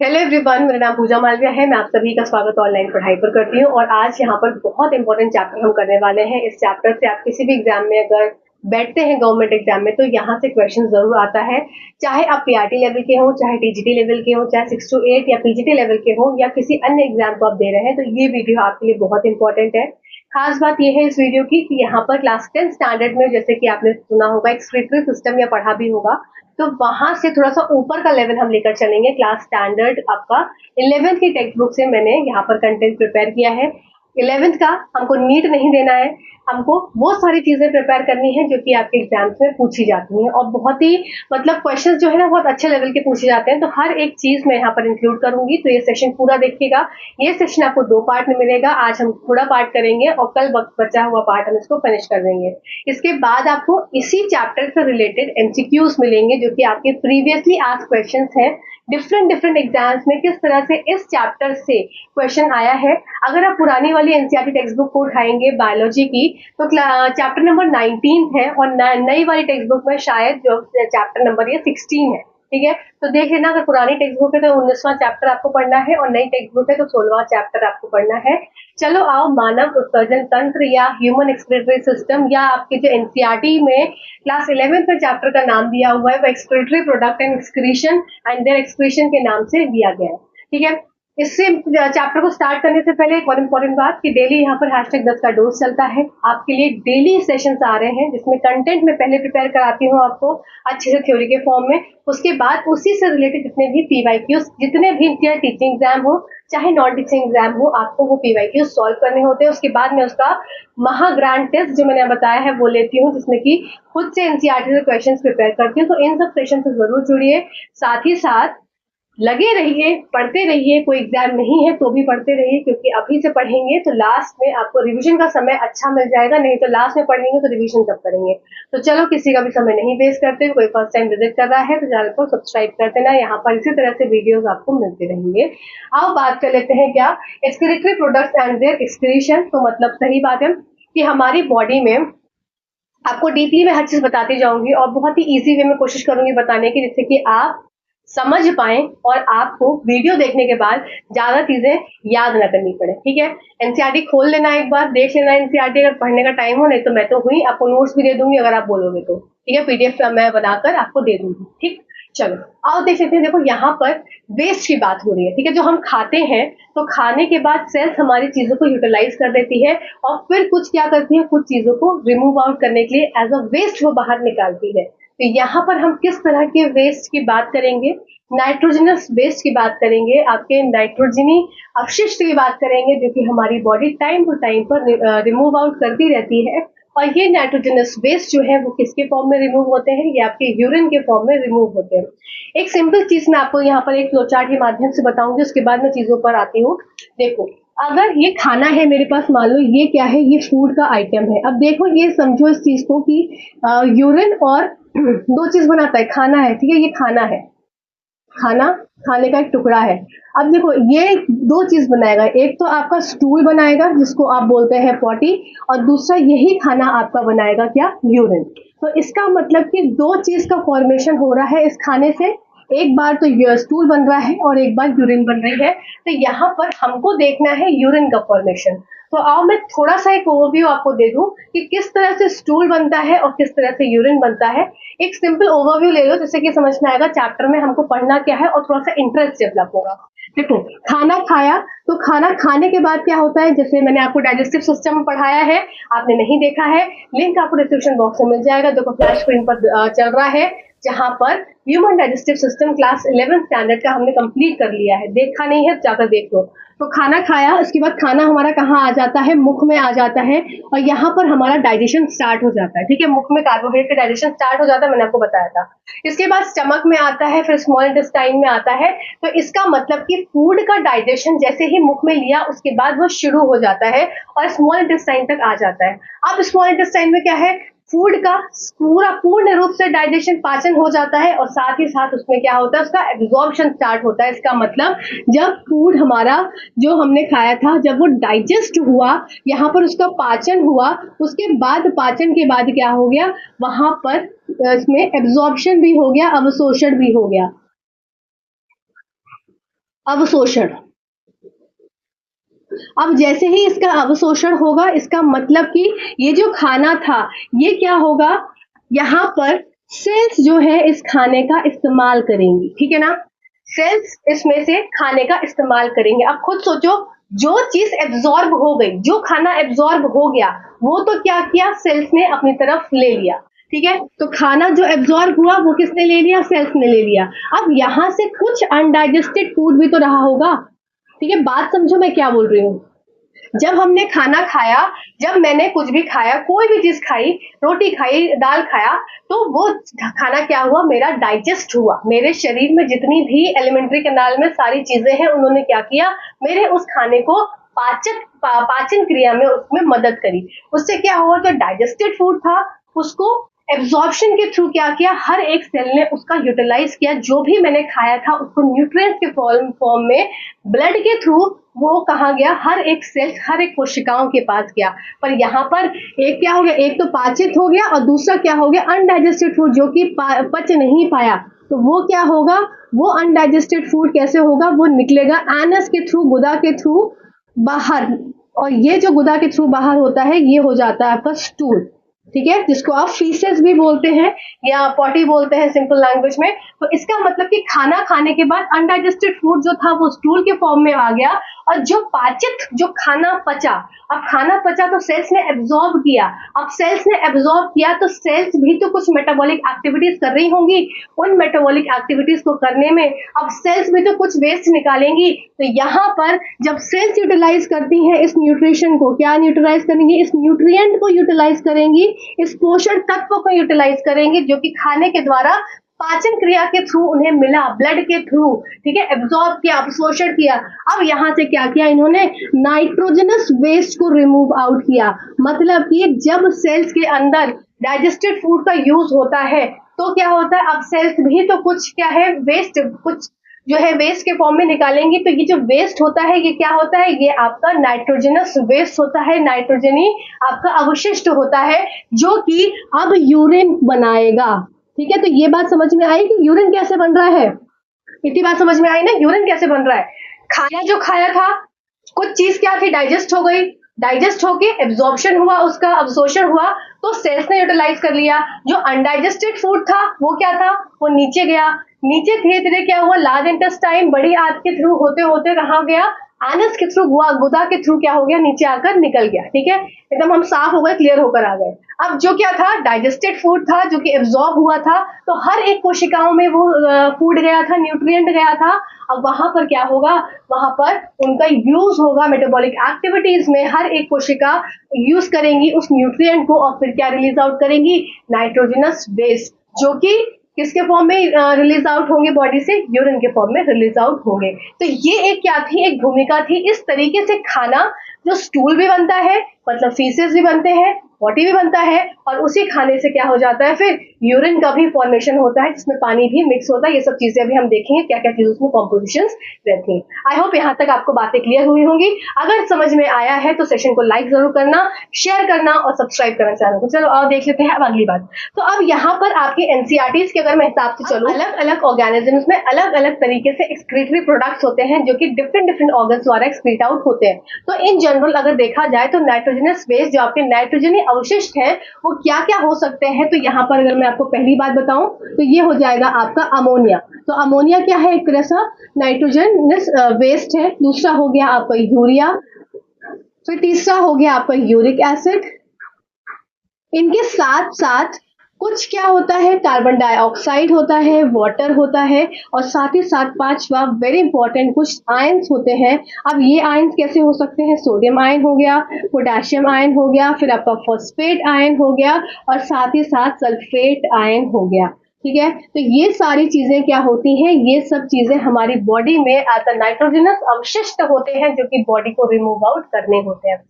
Hello everyone, मेरा नाम पूजा मालविया है। मैं आप सभी का स्वागत ऑनलाइन पढ़ाई पर करती हूँ और आज यहाँ पर बहुत इंपॉर्टेंट चैप्टर हम करने वाले हैं। इस चैप्टर से आप किसी भी एग्जाम में अगर बैठते हैं गवर्नमेंट एग्जाम में तो यहाँ से क्वेश्चन जरूर आता है। चाहे आप पीआरटी लेवल के हो, चाहे टीजीटी लेवल के हो, चाहे 6 to 8 या पीजीटी लेवल के हो या किसी अन्य एग्जाम को आप दे रहे हैं, तो ये वीडियो आपके लिए बहुत इंपॉर्टेंट है। खास बात यह है इस वीडियो की कि यहाँ पर क्लास 10 स्टैंडर्ड में, जैसे कि आपने सुना होगा, एक्सक्रीटरी सिस्टम या पढ़ा भी होगा, तो वहां से थोड़ा सा ऊपर का लेवल हम लेकर चलेंगे। क्लास स्टैंडर्ड आपका 11th की टेक्स्ट बुक से मैंने यहाँ पर कंटेंट प्रिपेयर किया है। 11th का हमको नीट नहीं देना है, हमको वो सारी चीजें प्रिपेयर करनी है जो कि आपके एग्जाम्स में पूछी जाती हैं और बहुत ही मतलब क्वेश्चंस जो है ना बहुत अच्छे लेवल के पूछे जाते हैं। तो हर एक चीज मैं यहाँ पर इंक्लूड करूंगी, तो ये सेशन पूरा देखिएगा। ये सेशन आपको 2 पार्ट में मिलेगा। आज हम थोड़ा पार्ट करेंगे और कल वक्त बचा हुआ पार्ट हम इसको फिनिश कर देंगे। इसके बाद आपको इसी चैप्टर से रिलेटेड एमसीक्यूज मिलेंगे जो कि आपके प्रीवियसली आस्क्ड क्वेश्चंस हैं। डिफरेंट एग्जाम्स में किस तरह से इस चैप्टर से क्वेश्चन आया है। अगर आप पुरानी वाली एनसीईआरटी टेक्स्ट बुक को उठाएंगे बायोलॉजी की, तो चैप्टर नंबर 19 है और नई वाली टेक्स्ट बुक में शायद जो चैप्टर नंबर ये 16 है। ठीक है, तो देख लेना, अगर पुरानी टेक्स्ट बुक है तो 19वां चैप्टर आपको पढ़ना है और नई टेक्स्ट बुक है तो 16वां चैप्टर आपको पढ़ना है। चलो आओ, मानव उत्सर्जन तंत्र या ह्यूमन एक्सक्रीटरी सिस्टम, या आपके जो एनसीईआरटी में क्लास 11th में चैप्टर का नाम दिया हुआ है वो excretory product and excretion and their excretion के नाम से दिया गया है। ठीक है, इससे चैप्टर को स्टार्ट करने से पहले एक और इम्पोर्टेंट बात कि डेली यहाँ पर #10 का डोज चलता है। आपके लिए डेली सेशंस आ रहे हैं जिसमें कंटेंट में पहले प्रिपेयर कराती हूँ आपको अच्छे से थ्योरी के फॉर्म में। उसके बाद उसी से रिलेटेड जितने भी पीवाईक्यूज, जितने भी टीचिंग एग्जाम हो चाहे नॉन टीचिंग एग्जाम हो, आपको वो पीवाईक्यूज सॉल्व करने होते हैं। उसके बाद मैं उसका महाग्रांड टेस्ट जो मैंने बताया है वो लेती हूँ, जिसमें कि खुद से एनसीईआरटी से क्वेश्चन प्रिपेयर करती हूँ। तो इन सब सेशन से जरूर जुड़िए, साथ ही साथ लगे रहिए, पढ़ते रहिए। कोई एग्जाम नहीं है तो भी पढ़ते रहिए, क्योंकि अभी से पढ़ेंगे तो लास्ट में आपको रिवीजन का समय अच्छा मिल जाएगा। नहीं तो लास्ट में पढ़ेंगे तो रिवीजन कब करेंगे। तो चलो, किसी का भी समय नहीं वेस्ट करते। कोई फर्स्ट टाइम विजिट कर रहा है तो चैनल को सब्सक्राइब कर देना। यहाँ पर इसी तरह से वीडियोस आपको मिलते रहेंगे। आओ बात कर लेते हैं क्या excretory products and their excretion. तो मतलब सही बात है कि हमारी बॉडी में आपको डीपली मैं हर चीज बताती जाऊंगी और बहुत ही इजी वे में कोशिश करूंगी बताने की, जिससे कि आप समझ पाए और आपको वीडियो देखने के बाद ज्यादा चीजें याद ना करनी पड़े। ठीक है, एनसीईआरटी खोल लेना, एक बार देख लेना एनसीईआरटी, अगर पढ़ने का टाइम हो। नहीं तो मैं तो हुई आपको नोट्स भी दे दूंगी अगर आप बोलोगे तो। ठीक है, पीडीएफ मैं बनाकर आपको दे दूंगी। ठीक, चलो आओ देख लेते हैं। देखो यहाँ पर वेस्ट की बात हो रही है। ठीक है, जो हम खाते हैं तो खाने के बाद सेल्स हमारी चीजों को यूटिलाइज कर देती है और फिर कुछ क्या करती है, कुछ चीजों को रिमूव आउट करने के लिए एज अ वेस्ट वो बाहर निकालती है। तो यहाँ पर हम किस तरह के वेस्ट की बात करेंगे, नाइट्रोजनस वेस्ट की बात करेंगे, आपके नाइट्रोजनी अपशिष्ट की बात करेंगे, जो कि हमारी बॉडी टाइम टू टाइम पर रिमूव आउट करती रहती है। और ये नाइट्रोजनस वेस्ट जो है वो किसके फॉर्म में रिमूव होते हैं, ये आपके यूरिन के फॉर्म में रिमूव होते हैं। एक सिंपल चीज मैं आपको यहाँ पर एक फ्लो चार्ट के माध्यम से बताऊंगी, उसके बाद मैं चीजों पर आती हूँ। देखो, अगर ये खाना है मेरे पास, मान लो ये क्या है, ये फूड का आइटम है। अब देखो, ये समझो इस चीज को कि यूरिन और दो चीज बनाता है, खाना है। ठीक है, ये खाना है, खाना खाने का एक टुकड़ा है। अब देखो, ये दो चीज बनाएगा, एक तो आपका स्टूल बनाएगा जिसको आप बोलते हैं पॉटी, और दूसरा यही खाना आपका बनाएगा क्या, यूरिन। तो इसका मतलब कि दो चीज का फॉर्मेशन हो रहा है इस खाने से। एक बार तो स्टूल बन रहा है और एक बार यूरिन बन रही है। तो यहाँ पर हमको देखना है यूरिन का फॉर्मेशन। तो आओ मैं थोड़ा सा एक ओवरव्यू आपको दे दूं कि किस तरह से स्टूल बनता है और किस तरह से यूरिन बनता है। एक सिंपल ओवरव्यू ले लो जिससे कि समझ में आएगा चैप्टर में हमको पढ़ना क्या है और थोड़ा सा इंटरेस्ट डेवलप होगा। देखो, खाना खाया तो खाना खाने के बाद क्या होता है, जैसे मैंने आपको डाइजेस्टिव सिस्टम पढ़ाया है, आपने नहीं देखा है लिंक आपको डिस्क्रिप्शन बॉक्स में मिल जाएगा। देखो, फ्लैश स्क्रीन पर चल रहा है, जहां पर human digestive system class 11th standard का हमने कंप्लीट कर लिया है। देखा नहीं है जाकर देख लो। तो खाना खाया, उसके बाद खाना हमारा कहाँ आ जाता है, मुख में आ जाता है और यहाँ पर हमारा डाइजेशन स्टार्ट हो जाता है। ठीक है, मुख में कार्बोहाइड्रेट का डाइजेशन स्टार्ट हो जाता है, मैंने आपको बताया था। इसके बाद स्टमक में आता है, फिर स्मॉल इंटेस्टाइन में आता है। तो इसका मतलब कि फूड का डाइजेशन जैसे ही मुख में लिया उसके बाद वो शुरू हो जाता है और स्मॉल इंटेस्टाइन तक आ जाता है। अब स्मॉल इंटेस्टाइन में क्या है, फूड का पूरा पूर्ण रूप से डाइजेशन, पाचन हो जाता है और साथ ही साथ उसमें क्या होता है, उसका एब्जॉर्प्शन स्टार्ट होता है। इसका मतलब जब फूड हमारा जो हमने खाया था जब वो डाइजेस्ट हुआ, यहाँ पर उसका पाचन हुआ, उसके बाद पाचन के बाद क्या हो गया, वहां पर इसमें एब्जॉर्प्शन भी हो गया, अवशोषण भी हो गया। अवशोषण। अब जैसे ही इसका अवशोषण होगा, इसका मतलब कि ये जो खाना था ये क्या होगा, यहाँ पर सेल्स जो है इस खाने का इस्तेमाल करेंगी, ठीक है ना। सेल्स इसमें से खाने का इस्तेमाल करेंगे। अब खुद सोचो, जो चीज एब्जॉर्ब हो गई, जो खाना एब्जॉर्ब हो गया, वो तो क्या किया, सेल्स ने अपनी तरफ ले लिया, ठीक है। तो खाना जो एब्जॉर्ब हुआ वो किसने ले लिया, सेल्स ने ले लिया। अब यहाँ से कुछ अनडाइजेस्टेड फूड भी तो रहा होगा, ठीक है। बात समझो मैं क्या बोल रही हूँ। जब हमने खाना खाया, जब मैंने कुछ भी खाया, कोई भी चीज खाई, रोटी खाई, दाल खाया, तो वो खाना क्या हुआ, मेरा डाइजेस्ट हुआ। मेरे शरीर में जितनी भी एलिमेंट्री कैनाल में सारी चीजें हैं, उन्होंने क्या किया, मेरे उस खाने को पाचन क्रिया में उसमें मदद करी। उससे क्या हुआ, जो डाइजेस्टेड फूड था उसको एब्जॉर्प्शन के थ्रू क्या किया, हर एक सेल ने उसका यूटिलाइज किया। जो भी मैंने खाया था उसको न्यूट्रिएंट्स के फॉर्म में ब्लड के थ्रू वो कहाँ गया, हर एक सेल, हर एक कोशिकाओं के पास गया। पर यहाँ पर एक क्या हो गया, एक तो पाचित हो गया और दूसरा क्या हो गया, अनडाइजेस्टेड फूड जो कि पच नहीं पाया। तो वो क्या होगा, वो अनडाइजेस्टेड फूड कैसे होगा, वो निकलेगा एनस के थ्रू, गुदा के थ्रू बाहर। और ये जो गुदा के थ्रू बाहर होता है ये हो जाता है आपका स्टूल, ठीक है, जिसको आप फीसेस भी बोलते हैं या पॉटी बोलते हैं सिंपल लैंग्वेज में। तो इसका मतलब कि खाना खाने के बाद अनडाइजेस्टेड फूड जो था वो स्टूल के फॉर्म में आ गया, और जो पाचित, जो खाना पचा, अब खाना पचा तो सेल्स ने एब्जॉर्ब किया। अब सेल्स ने एब्जॉर्ब किया तो सेल्स भी तो कुछ मेटाबॉलिक एक्टिविटीज कर रही होंगी। उन मेटाबॉलिक एक्टिविटीज को करने में अब सेल्स भी तो कुछ वेस्ट निकालेंगी। तो यहाँ पर जब सेल्स यूटिलाइज करती हैं इस न्यूट्रिशन को, क्या न्यूट्रलाइज करेंगी, इस न्यूट्रिएंट को यूटिलाइज करेंगी, इस पोषण तत्व को यूटिलाइज करेंगे, जो कि खाने के द्वारा पाचन क्रिया के थ्रू उन्हें मिला, ब्लड के थ्रू, ठीक है, एब्जॉर्ब किया, अवशोषण किया। अब यहाँ से क्या किया इन्होंने, नाइट्रोजनस वेस्ट को रिमूव आउट किया। मतलब कि जब सेल्स के अंदर डाइजेस्टेड फूड का यूज होता है तो क्या होता है, अब सेल्स भी तो कुछ क्या है, वेस्ट, कुछ जो है वेस्ट के फॉर्म में निकालेंगे। तो ये जो वेस्ट होता है ये क्या होता है, ये आपका नाइट्रोजनस वेस्ट होता है, नाइट्रोजनी आपका अवशिष्ट होता है, जो कि अब यूरिन बनाएगा, ठीक है। तो ये बात समझ में आई कि यूरिन कैसे बन रहा है, इतनी बात समझ में आई ना, यूरिन कैसे बन रहा है। खाना जो खाया था, कुछ चीज क्या थी, डाइजेस्ट हो गई, डाइजेस्ट होके एब्जॉर्प्शन हुआ, उसका अवशोषण हुआ, तो सेल्स ने यूटिलाइज कर लिया। जो अनडाइजेस्टेड फूड था वो क्या था, वो नीचे गया, नीचे धीरे धीरे क्या हुआ, लार्ज इंटेस्टाइन, बड़ी आंत के थ्रू होते होते कहाँ गया, एनस के थ्रू, गुदा के थ्रू क्या हो गया, नीचे आकर निकल गया, ठीक है। एकदम हम साफ हो गए, क्लियर होकर आ गए। अब जो क्या था, डाइजेस्टेड फूड था जो कि एब्जॉर्ब हुआ था, तो हर एक कोशिकाओं में वो फूड गया था, न्यूट्रिएंट गया था। अब वहां पर क्या होगा, वहां पर उनका यूज होगा मेटाबॉलिक एक्टिविटीज में, हर एक कोशिका यूज करेंगी उस न्यूट्रिएंट को, और फिर क्या रिलीज आउट करेंगी, नाइट्रोजनस वेस्ट, जो कि किसके फॉर्म में रिलीज आउट होंगे बॉडी से, यूरिन के फॉर्म में रिलीज आउट होंगे। तो ये एक क्या थी, एक भूमिका थी। इस तरीके से खाना, जो स्टूल भी बनता है, मतलब फीसेस भी बनते हैं, पॉटी भी बनता है, और उसी खाने से क्या हो जाता है, फिर यूरिन का भी फॉर्मेशन होता है, जिसमें पानी भी मिक्स होता है। ये सब चीजें अभी हम देखेंगे क्या क्या चीजें उसमें कॉम्पोजिशंस रहती हैं। आई होप यहाँ तक आपको बातें क्लियर हुई होंगी। अगर समझ में आया है तो सेशन को लाइक जरूर करना, शेयर करना और सब्सक्राइब करना चैनल को। चलो और देख लेते हैं अब अगली बात। तो अब यहाँ पर आपके एनसीईआरटीज के अगर मैं हिसाब से चलूं, अलग अलग ऑर्गेनिजम्स में अलग अलग तरीके से एक्सक्रीटरी प्रोडक्ट्स होते हैं, जो कि डिफरेंट डिफरेंट ऑर्गन्स द्वारा एक्सक्रीट आउट होते हैं। तो इन जनरल अगर देखा जाए तो नाइट्रोजनस वेस्ट, जो आपके नाइट्रोजनी अवशिष्ट है, वो क्या क्या हो सकते हैं। तो यहाँ पर अगर मैं आपको पहली बात बताऊं तो ये हो जाएगा आपका अमोनिया। तो अमोनिया क्या है, एक तरह सा नाइट्रोजनस वेस्ट है। दूसरा हो गया आपका यूरिया, फिर तीसरा हो गया आपका यूरिक एसिड। इनके साथ साथ कुछ क्या होता है, कार्बन डाइऑक्साइड होता है, वाटर होता है, और साथ ही साथ पांचवा वेरी इंपॉर्टेंट कुछ आयंस होते हैं। अब ये आयंस कैसे हो सकते हैं, सोडियम आयन हो गया, पोटेशियम आयन हो गया, फिर आपका फॉस्फेट आयन हो गया, और साथ ही साथ सल्फेट आयन हो गया, ठीक है। तो ये सारी चीजें क्या होती हैं, ये सब चीजें हमारी बॉडी में एज अ नाइट्रोजनस अवशिष्ट होते हैं, जो कि बॉडी को रिमूव आउट करने होते हैं।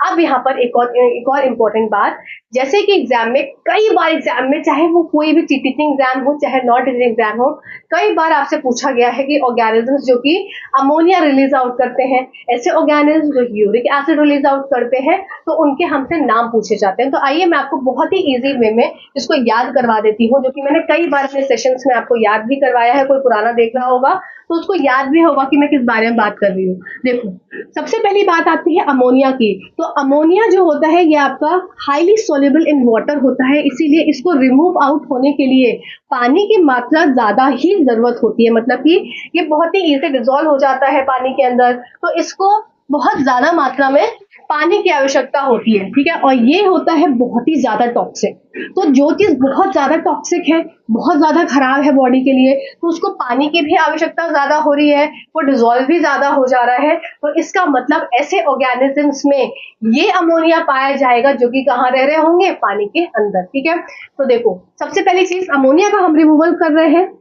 अब यहाँ पर एक और इम्पोर्टेंट बात, जैसे कि एग्जाम में कई बार, एग्जाम में चाहे वो कोई भी टीचिंग एग्जाम हो चाहे नॉन टीचिंग एग्जाम हो, कई बार आपसे पूछा गया है कि ऑर्गेनिजम्स जो कि अमोनिया रिलीज आउट करते हैं, ऐसे ऑर्गेनिज्म जो यूरिक एसिड रिलीज आउट करते हैं, तो उनके हमसे नाम पूछे जाते हैं। तो आइए मैं आपको बहुत ही इजी वे में इसको याद करवा देती हूँ, जो कि मैंने कई बार अपने सेशंस में आपको याद भी करवाया है। कोई पुराना देख रहा होगा तो उसको याद भी होगा कि मैं किस बारे में बात कर रही हूँ। देखो, सबसे पहली बात आती है अमोनिया की। तो अमोनिया जो होता है ये आपका हाईली सोल्यूबल इन वाटर होता है, इसीलिए इसको रिमूव आउट होने के लिए पानी की मात्रा ज्यादा ही जरूरत होती है। मतलब कि ये बहुत ही इजी डिजोल्व हो जाता है पानी के अंदर, तो इसको बहुत ज्यादा मात्रा में पानी की आवश्यकता होती है, ठीक है। और ये होता है बहुत ही ज्यादा टॉक्सिक। तो जो चीज बहुत ज्यादा टॉक्सिक है, बहुत ज्यादा खराब है बॉडी के लिए, तो उसको पानी की भी आवश्यकता ज्यादा हो रही है, वो डिजोल्व भी ज्यादा हो जा रहा है। तो इसका मतलब ऐसे ऑर्गेनिजम्स में ये अमोनिया पाया जाएगा जो कि कहाँ रह रहे होंगे, पानी के अंदर, ठीक है। तो देखो, सबसे पहली चीज अमोनिया का हम रिमूवल कर रहे हैं।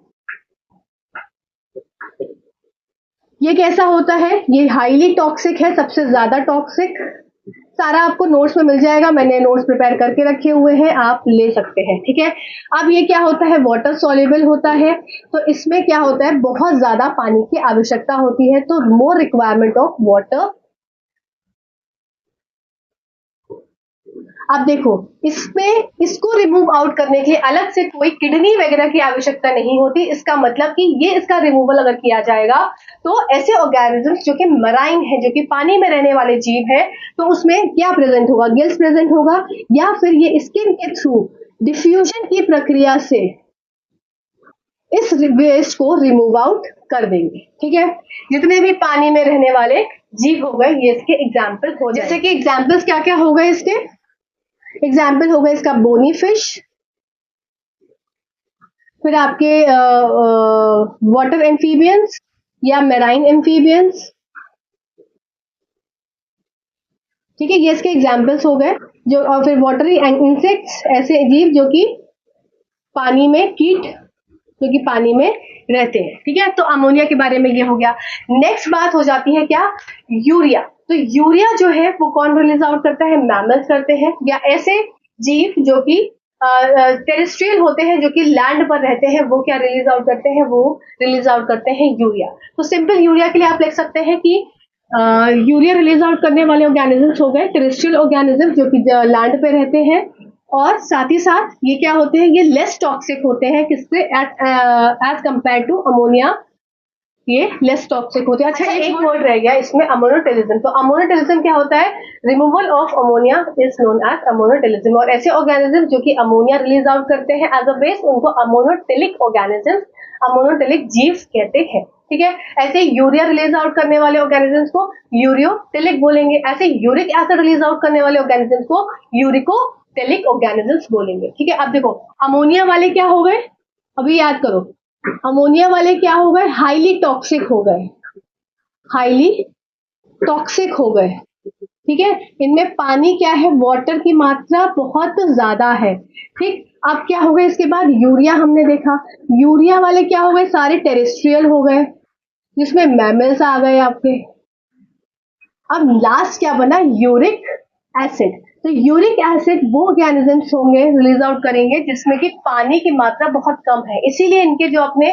ये कैसा होता है, ये हाईली टॉक्सिक है, सबसे ज्यादा टॉक्सिक। सारा आपको नोट्स में मिल जाएगा, मैंने नोट्स प्रिपेयर करके रखे हुए हैं, आप ले सकते हैं, ठीक है। अब ये क्या होता है, वाटर सॉल्युबल होता है, तो इसमें क्या होता है, बहुत ज्यादा पानी की आवश्यकता होती है, तो मोर रिक्वायरमेंट ऑफ वाटर। अब देखो, इसमें इसको रिमूव आउट करने के लिए अलग से कोई किडनी वगैरह की आवश्यकता नहीं होती। इसका मतलब कि ये इसका रिमूवल अगर किया जाएगा तो ऐसे ऑर्गेनिजम्स जो कि मराइन है, जो कि पानी में रहने वाले जीव है, तो उसमें क्या प्रेजेंट होगा, गिल्स प्रेजेंट होगा, या फिर ये स्किन के थ्रू डिफ्यूजन की प्रक्रिया से इस वेस्ट को रिमूव आउट कर देंगे, ठीक है। जितने भी पानी में रहने वाले जीव हो गए, ये इसके एग्जाम्पल हो, जैसे कि एग्जाम्पल्स क्या क्या हो गए इसके, एग्जाम्पल हो गया इसका बोनी फिश, फिर आपके वाटर एम्फीबियंस या मेराइन एम्फीबियंस, ठीक है, ये इसके एग्जाम्पल्स हो गए जो। और फिर वाटरी इंसेक्ट्स, ऐसे जीव जो कि पानी में, कीट जो कि पानी में रहते हैं, ठीक है। तो अमोनिया के बारे में ये हो गया। नेक्स्ट बात हो जाती है क्या, यूरिया। तो यूरिया जो है वो कौन रिलीज आउट करता है, मैमल्स करते हैं, या ऐसे जीव जो कि टेरेस्ट्रियल होते हैं, जो कि लैंड पर रहते हैं, वो क्या रिलीज आउट करते हैं, वो रिलीज आउट करते हैं यूरिया। तो सिंपल यूरिया के लिए आप लिख सकते हैं कि यूरिया रिलीज आउट करने वाले ऑर्गेनिजम्स हो गए टेरेस्ट्रियल ऑर्गेनिज्म जो कि लैंड पे रहते हैं, और साथ ही साथ ये क्या होते हैं, ये लेस टॉक्सिक होते हैं किससे, एज कंपेयर टू अमोनिया, ये लेस टॉक्सिक होते हैं। अच्छा, एक वर्ड रह गया इसमें, अमोनोटेलिज्म। तो अमोनोटेलिज्म क्या होता है, removal of ammonia is known as ammonotelism. और ऐसे ऑर्गेनिज्म जो कि अमोनिया रिलीज आउट करते हैं एज अ बेस, उनको अमोनोटेलिक ऑर्गेनिज्म, अमोनोटेलिक जीव कहते हैं, ठीक है। ऐसे यूरिया रिलीज आउट करने वाले ऑर्गेनिजम्स को यूरियोटेलिक बोलेंगे, ऐसे यूरिक एसिड रिलीज आउट करने वाले ऑर्गेनिजम्स को यूरिकोटेलिक ऑर्गेनिजम्स बोलेंगे, ठीक है। अब देखो, अमोनिया वाले क्या हो गए, अभी याद करो, अमोनिया वाले क्या हो गए, हाईली टॉक्सिक हो गए, हाईली टॉक्सिक हो गए, ठीक है। इनमें पानी क्या है, वाटर की मात्रा बहुत ज्यादा है, ठीक। अब क्या हो गया इसके बाद, यूरिया हमने देखा, यूरिया वाले क्या हो गए, सारे टेरेस्ट्रियल हो गए, जिसमें मैमल्स आ गए आपके। अब लास्ट क्या बना, यूरिक एसिड। तो यूरिक एसिड वो ऑर्गेनिजम्स होंगे, रिलीज आउट करेंगे जिसमें कि पानी की मात्रा बहुत कम है, इसीलिए इनके जो अपने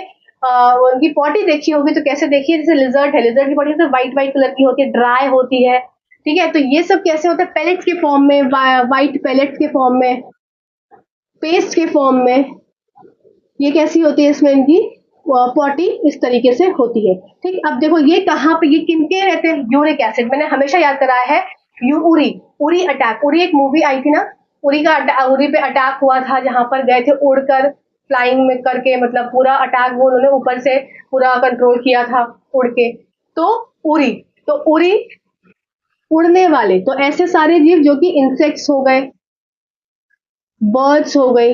उनकी पॉटी देखी होगी तो कैसे देखिए, जैसे लिजर्ड है, लिजर्ड की पॉटी से व्हाइट व्हाइट कलर की होती है, ड्राई होती है, ठीक है। तो ये सब कैसे होता है, पेलेट्स के फॉर्म में, व्हाइट पेलेट्स के फॉर्म में, पेस्ट के फॉर्म में, ये कैसी होती है, इसमें इनकी पॉटी इस तरीके से होती है, ठीक। अब देखो ये कहाँ पे, ये किनके रहते हैं, यूरिक एसिड। मैंने हमेशा याद कराया है, उरी, उरी अटैक, उरी एक मूवी आई थी ना, उरी पे अटैक हुआ था, जहां पर गए थे उड़कर, फ्लाइंग में करके, मतलब पूरा अटैक वो उन्होंने ऊपर से पूरा कंट्रोल किया था उड़ के। तो उरी, तो उरी उड़ने वाले, तो ऐसे सारे जीव जो कि इंसेक्ट्स हो गए, बर्ड्स हो गई,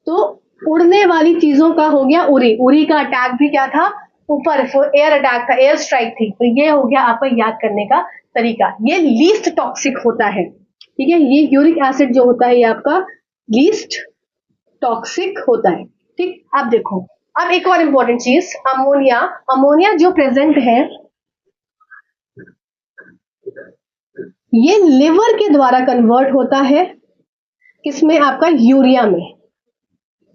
तो उड़ने वाली चीजों का हो गया उरी। उरी का अटैक भी क्या था, ऊपर, एयर अटैक था, एयर स्ट्राइक थी। तो ये हो गया आपका याद करने का तरीका, ये लीस्ट टॉक्सिक होता है, ठीक है। ये यूरिक एसिड जो होता है ये आपका लीस्ट टॉक्सिक होता है, ठीक। अब देखो, अब एक और इंपॉर्टेंट चीज, अमोनिया, अमोनिया जो प्रेजेंट है ये लिवर के द्वारा कन्वर्ट होता है किसमें, आपका यूरिया में,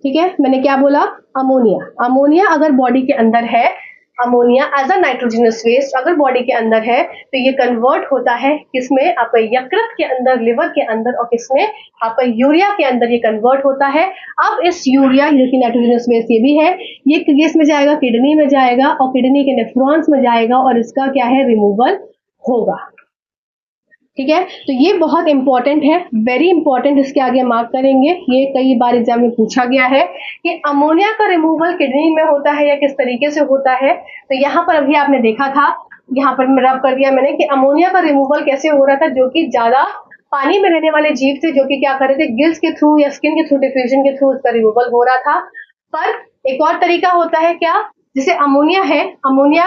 ठीक है। मैंने क्या बोला, अमोनिया, अमोनिया अगर बॉडी के अंदर है, ammonia as a nitrogenous waste अगर बॉडी के अंदर है तो ये कन्वर्ट होता है किसमें, आपका यकृत के अंदर, लिवर के अंदर, और किसमें, आपका यूरिया के अंदर ये कन्वर्ट होता है। अब इस यूरिया जो कि नाइट्रोजनस वेस्ट ये भी है, ये किस में जाएगा, किडनी में जाएगा, और किडनी के नेफ्रॉन्स में जाएगा, और इसका क्या है, रिमूवल होगा, ठीक है। तो ये बहुत इंपॉर्टेंट है, वेरी इंपॉर्टेंट, इसके आगे मार्क करेंगे। ये कई बार एग्जाम में पूछा गया है कि अमोनिया का रिमूवल किडनी में होता है या किस तरीके से होता है। तो यहाँ पर अभी आपने देखा था, यहाँ पर रब कर दिया मैंने कि अमोनिया का रिमूवल कैसे हो रहा था, जो कि ज्यादा पानी में रहने वाले जीव थे, जो कि क्या कर रहे थे, गिल्स के थ्रू या स्किन के थ्रू, डिफ्यूजन के थ्रू उसका रिमूवल हो रहा था। पर एक और तरीका होता है क्या, जैसे अमोनिया है, अमोनिया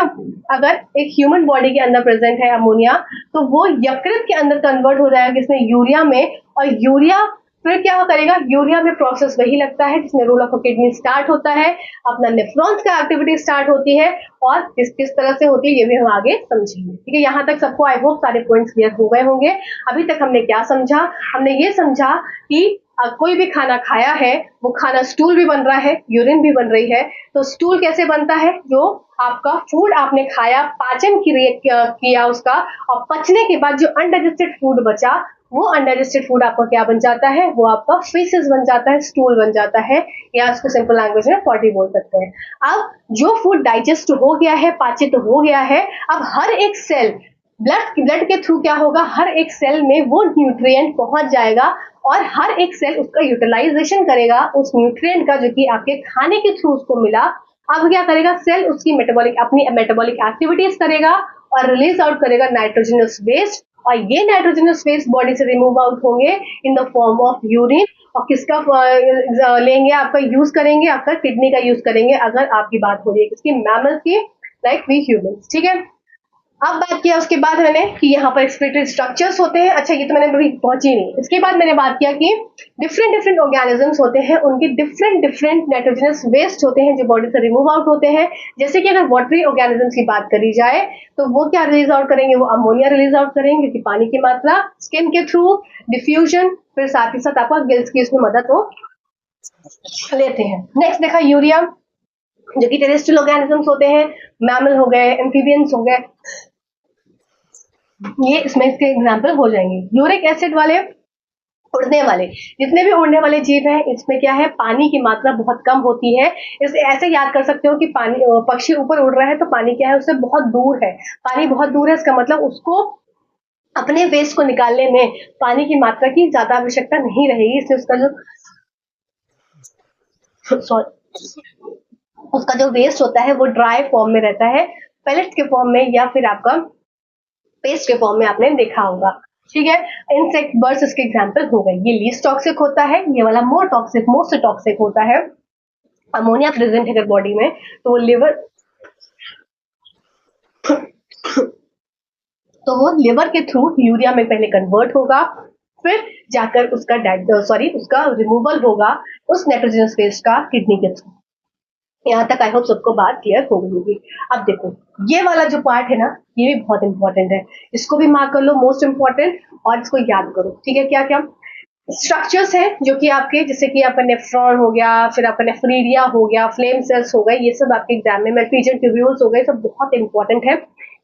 अगर एक ह्यूमन बॉडी के अंदर प्रेजेंट है अमोनिया, तो वो यकृत के अंदर कन्वर्ट हो जाएगा किसमें, यूरिया में, और यूरिया फिर क्या करेगा, यूरिया में प्रोसेस वही लगता है जिसमें रोल ऑफ किडनी स्टार्ट होता है, अपना नेफ्रॉन्स का एक्टिविटी स्टार्ट होती है, और किस किस तरह से होती है ये भी हम आगे समझेंगे, ठीक है। यहाँ तक सबको आई होप सारे पॉइंट्स क्लियर हो गए होंगे। अभी तक हमने क्या समझा, हमने ये समझा कि कोई भी खाना खाया है, वो खाना स्टूल भी बन रहा है, यूरिन भी बन रही है। तो स्टूल कैसे बनता है, जो आपका फूड आपने खाया, पाचन किया उसका, और पचने के बाद जो अनडाइजेस्टेड फूड बचा, वो अनडाइजेस्टेड फूड आपका क्या बन जाता है, वो आपका फीसेस बन जाता है, स्टूल बन जाता है, या उसको सिंपल लैंग्वेज में पॉटी बोल सकते हैं। अब जो फूड डाइजेस्ट हो गया है, पाचित हो गया है, अब हर एक सेल, ब्लड के थ्रू क्या होगा, हर एक सेल में वो न्यूट्रिएंट पहुंच जाएगा, और हर एक सेल उसका यूटिलाइजेशन करेगा उस न्यूट्रिएंट का, जो कि आपके खाने के थ्रू उसको मिला। अब क्या करेगा सेल, उसकी अपनी मेटाबॉलिक एक्टिविटीज करेगा और रिलीज आउट करेगा नाइट्रोजनस वेस्ट, और ये नाइट्रोजनस वेस्ट बॉडी से रिमूव आउट होंगे in the form of urine, और किसका लेंगे, आपका यूज करेंगे, आपका किडनी का यूज करेंगे, अगर आपकी बात हो रही है किसकी, मैमल्स की, लाइक वी ह्यूमंस, ठीक है। अब बात किया उसके बाद मैंने कि यहाँ पर एक्सक्रीटरी स्ट्रक्चर्स होते हैं, अच्छा ये तो मैंने अभी पहुंची नहीं। इसके बाद मैंने बात किया कि डिफरेंट ऑर्गेनिजम्स होते हैं, उनके डिफरेंट नाइट्रोजनस वेस्ट होते हैं जो बॉडी से रिमूव आउट होते हैं। जैसे कि अगर वाटरी ऑर्गेनिजम्स की बात करी जाए तो वो क्या रिलीज आउट करेंगे, वो अमोनिया रिलीज आउट करेंगे, क्योंकि पानी की मात्रा, स्किन के थ्रू डिफ्यूजन, फिर साथ ही साथ आपका गिल्स की उसमें मदद हो लेते हैं। नेक्स्ट देखा यूरिया, जो कि टेरेस्ट्रियल ऑर्गेनिजम्स होते हैं, मैमल हो गए, एम्फीबियंस हो गए, ये इसमें इसके एग्जाम्पल हो जाएंगे। यूरिक एसिड वाले, उड़ने वाले, जितने भी उड़ने वाले जीव हैं, इसमें क्या है, पानी की मात्रा बहुत कम होती है। इसे ऐसे याद कर सकते हो कि पानी, पक्षी ऊपर उड़ रहा है तो पानी क्या है, उससे बहुत दूर है, पानी बहुत दूर है, इसका मतलब उसको अपने वेस्ट को निकालने में पानी की मात्रा की ज्यादा आवश्यकता नहीं रहेगी, इसलिए उसका जो वेस्ट होता है वो ड्राई फॉर्म में रहता है, पेलेट्स के फॉर्म में, या फिर आपका पेस्ट के फॉर्म में आपने देखा होगा, ठीक है। इंसेक्ट, बर्ड्स इसके एग्जांपल हो गए। ये लीस्ट टॉक्सिक होता है, ये वाला मोर टॉक्सिक, मोस्ट टॉक्सिक होता है। अमोनिया प्रेजेंट है अगर बॉडी में तो वो लिवर के थ्रू यूरिया में पहले कन्वर्ट होगा, फिर जाकर उसका रिमूवल होगा उस नाइट्रोजनस वेस्ट का किडनी के थ्रू। यहाँ तक आई होप सबको बात क्लियर हो गई होगी। अब देखो ये वाला जो पार्ट है ना, ये भी बहुत इंपॉर्टेंट है, इसको भी मार्क कर लो, मोस्ट इंपॉर्टेंट, और इसको याद करो, ठीक है। क्या क्या स्ट्रक्चर्स हैं जो कि आपके, जैसे कि आपका नेफ्रॉन हो गया, फिर आपका नेफ्रीडिया हो गया, फ्लेम सेल्स हो गए, ये सब आपके एग्जाम में, मेल्फिजियन ट्यूब्यूल्स हो गए, सब बहुत इंपॉर्टेंट है।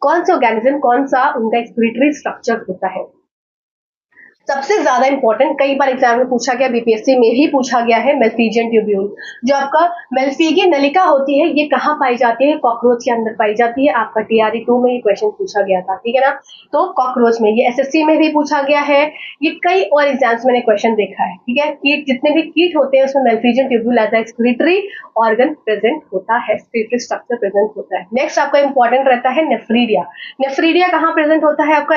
कौन से ऑर्गेनिज्म, कौन सा उनका एक्सक्रीटरी स्ट्रक्चर होता है, सबसे ज्यादा इंपॉर्टेंट, कई बार एग्जाम में पूछा गया, बीपीएससी में ही पूछा गया है, मेल्फिजियन ट्यूब्यूल। जो आपका मेल्फिगी नलिका होती है, ये कहाँ पाई जाती है, कॉकरोच के अंदर पाई जाती है। आपका टीआरई 2 में ये क्वेश्चन पूछा गया था, ठीक है ना। तो कॉकरोच में, ये एसएससी में भी पूछा गया है, ये कई और एग्जाम्स में क्वेश्चन देखा है, ठीक है। कीट, जितने भी कीट होते हैं उसमें Malpighian tubule as excretory organ present होता है, एक्सक्रीटरी स्ट्रक्चर प्रेजेंट होता है। नेक्स्ट आपका इंपॉर्टेंट रहता है नेफ्रीडिया। नेफ्रीडिया कहाँ प्रेजेंट होता है, आपका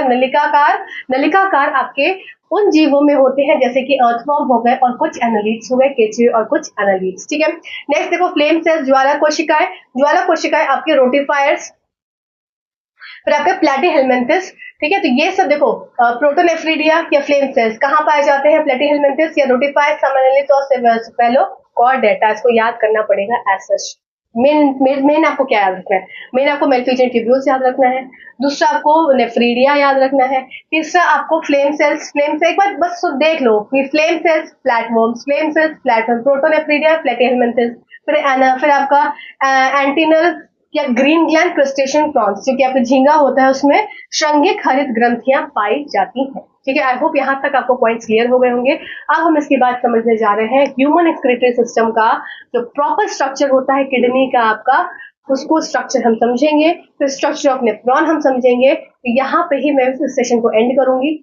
नलिकाकार आपके उन जीवों में होते हैं जैसे कि अर्थवॉर्म हो गए, और कुछ एनालिड्स हो गए, केचुए और कुछ एनालिड्स, ठीक है। नेक्स्ट देखो फ्लेम सेल्स, ज्वाला कोशिकाएं आपके रोटिफायर्स, फिर आपके प्लैटीहेलमिन्थस, ठीक है। तो ये सब देखो प्रोटोनेफ्रीडिया या फ्लेम सेल्स कहाँ पाए जाते हैं, प्लैटीहेलमिन्थस या रोटिफायर्स, एनालिड्स और सेफेलोकॉर्डेटा, इसको याद करना पड़ेगा एज सच, मेन आपको क्या याद रखना है? मेन आपको मेलफिजियन ट्यूब्यूल्स याद रखना है। दूसरा आपको नेफ्रीडिया याद रखना है। तीसरा आपको फ्लेम से एक बार बस देख लो कि फ्लेम सेल्स प्लेटवर्म, प्रोटोनेफ्रीडिया, प्लेटिहेलमिन्थेस, फिर आपका एंटीनल या ग्रीन ग्लैंड क्रस्टेशियन प्रॉन्स, जो कि आपका झींगा होता है, उसमें श्रृंगिक हरित ग्रंथियां पाई जाती हैं। ठीक है, आई होप यहाँ तक आपको पॉइंट्स क्लियर हो गए होंगे। अब हम इसके बाद समझने जा रहे हैं ह्यूमन एक्सक्रीटरी सिस्टम का जो प्रॉपर स्ट्रक्चर होता है किडनी का आपका, उसको स्ट्रक्चर हम समझेंगे, फिर स्ट्रक्चर ऑफ नेफ्रॉन हम समझेंगे। यहाँ पे ही मैं इस सेशन को एंड करूंगी।